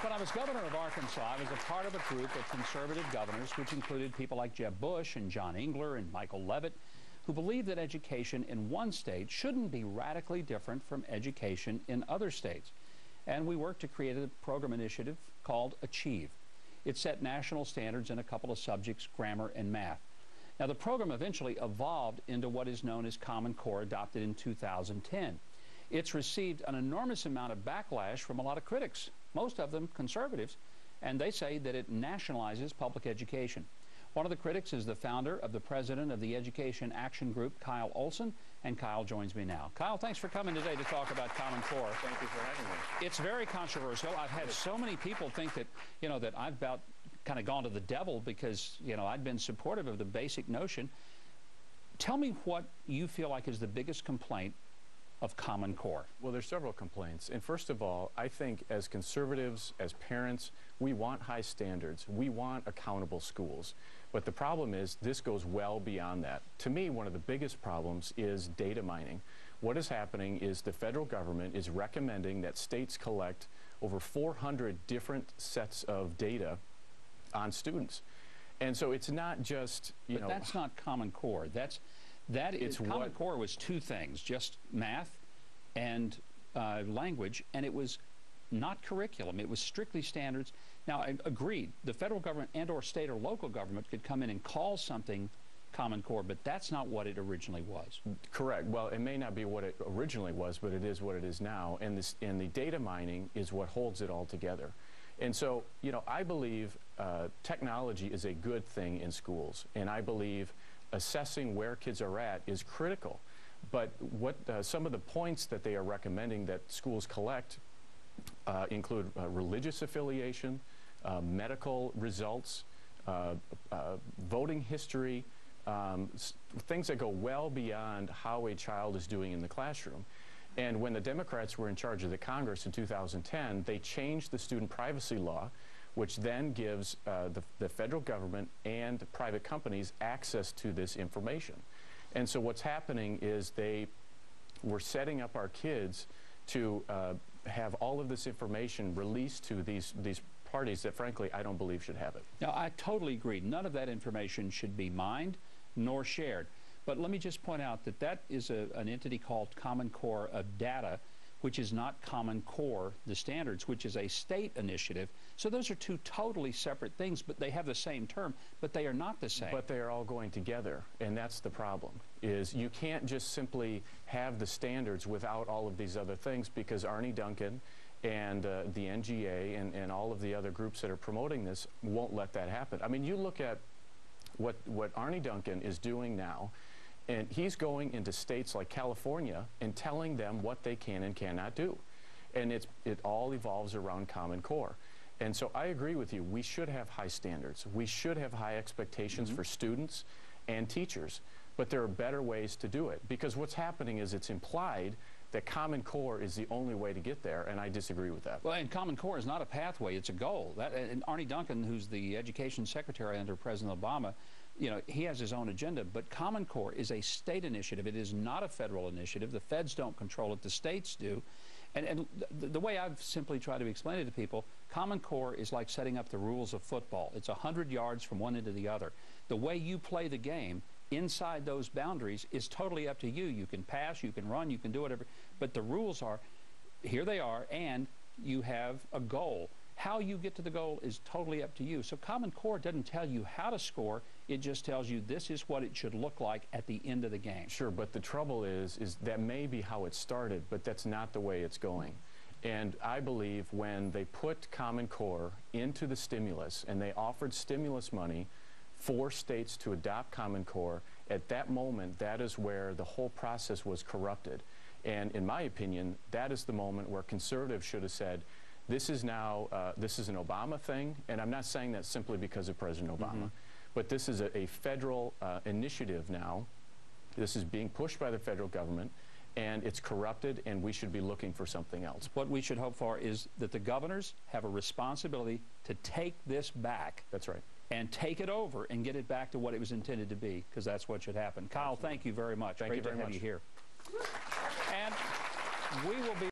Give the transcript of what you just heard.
When I was governor of Arkansas, I was a part of a group of conservative governors, which included people like Jeb Bush and John Engler and Michael Levitt, who believed that education in one state shouldn't be radically different from education in other states. And we worked to create a program initiative called Achieve. It set national standards in a couple of subjects, grammar and math. Now, the program eventually evolved into what is known as Common Core, adopted in 2010. It's received an enormous amount of backlash from a lot of critics, most of them conservatives, and they say that it nationalizes public education. One of the critics is the founder of the president of the Education Action Group, Kyle Olson, and Kyle joins me now. Kyle, thanks for coming today to talk about Common Core. Thank you for having me. It's very controversial. I've had so many people think that, that I've about kind of gone to the devil because, I'd been supportive of the basic notion. Tell me what you feel like is the biggest complaint of Common Core. Well, there's several complaints. And first of all, I think as conservatives, as parents, we want high standards. We want accountable schools. But the problem is this goes well beyond that. To me, one of the biggest problems is data mining. What is happening is the federal government is recommending that states collect over 400 different sets of data on students. And so it's not just, But that's not Common Core. Common Core was two things, just math and language, and it was not curriculum. It was strictly standards. Now, I agreed, the federal government and or state or local government could come in and call something Common Core, but that's not what it originally was. Correct. Well, it may not be what it originally was, but it is what it is now, and the data mining is what holds it all together. And so, I believe technology is a good thing in schools, and I believe assessing where kids are at is critical. But what some of the points that they are recommending that schools collect include religious affiliation, medical results, voting history, things that go well beyond how a child is doing in the classroom. And when the Democrats were in charge of the Congress in 2010, they changed the student privacy law, which then gives the federal government and private companies access to this information. And so what's happening is they were setting up our kids to have all of this information released to these parties that, frankly, I don't believe should have it. Now, I totally agree. None of that information should be mined nor shared. But let me just point out that that is an entity called Common Core of Data, which is not Common Core, the standards, which is a state initiative. So those are two totally separate things, but they have the same term, but they are not the same. But they are all going together, and that's the problem, is you can't just simply have the standards without all of these other things, because Arne Duncan and the NGA and all of the other groups that are promoting this won't let that happen. I mean, you look at what Arne Duncan is doing now, and he's going into states like California and telling them what they can and cannot do. And it all evolves around Common Core. And so I agree with you. We should have high standards. We should have high expectations for students and teachers. But there are better ways to do it. Because what's happening is it's implied that Common Core is the only way to get there, and I disagree with that. Well, and Common Core is not a pathway, it's a goal. And Arne Duncan, who's the education secretary under President Obama, he has his own agenda, but Common Core is a state initiative. It is not a federal initiative. The feds don't control it, the states do. And the way I've simply tried to explain it to people, Common Core is like setting up the rules of football. It's 100 yards from one end to the other. The way you play the game inside those boundaries is totally up to you. You can pass, you can run, you can do whatever, but the rules are, here they are, and you have a goal. How you get to the goal is totally up to you. So Common Core doesn't tell you how to score, it just tells you this is what it should look like at the end of the game. Sure, but the trouble is that may be how it started, but that's not the way it's going. And I believe when they put Common Core into the stimulus and they offered stimulus money for states to adopt Common Core, at that moment, that is where the whole process was corrupted. And in my opinion, that is the moment where conservatives should have said, this is now, this is an Obama thing, and I'm not saying that simply because of President Obama, but this is a federal initiative now. This is being pushed by the federal government, and it's corrupted, and we should be looking for something else. What we should hope for is that the governors have a responsibility to take this back. That's right. And take it over and get it back to what it was intended to be, because that's what should happen. Kyle, thank you very much. Thank you very much. Great to have you here. And we will be